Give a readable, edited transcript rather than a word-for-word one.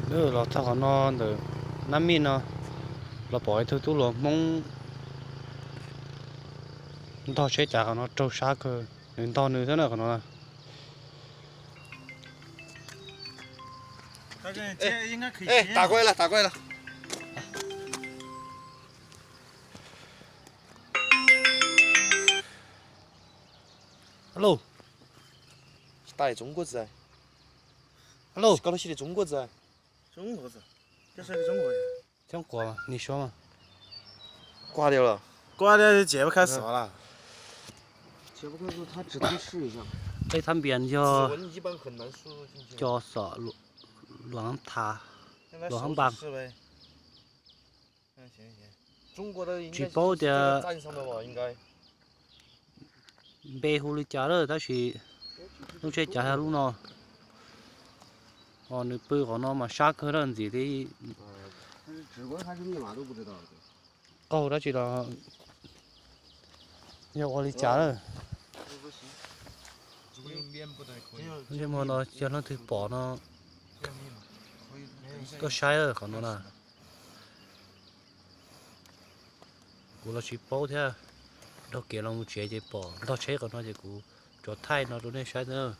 nữa là thằng nó từ năm min nó là bỏ thứ tu là mong to chế trả nó trâu xa cơ nên to nữa thế nào của nó là 大哥，这应该可以哎，接。打过来了，打过来了。，hello 打的中国字哎， hello，搞到写的中国字哎。中国字，这是个中国人。讲过吗？你说嘛？挂掉了。挂掉就解不开锁了。解不开锁，他只能试一下。这他边指叫纹一般很难输入进去。叫啥乱塔，现在罗汉榜是呗。嗯，行行。中国的应该举报的站上的吧，应该。背后的家了，但是lúc chơi trả luôn nó nó bơi của nó mà sát hơn là gì thì 但是指纹还是密码都不知道。câu đó chỉ là要我的家了，nhưng mà nó cho nó thì bỏ nó có sai rồi còn nó là của nó chỉ bảo thế đâu kia nó muốn chơi bỏ nó chơi còn nó chỉ của cho thay nó đâu nên sai nữa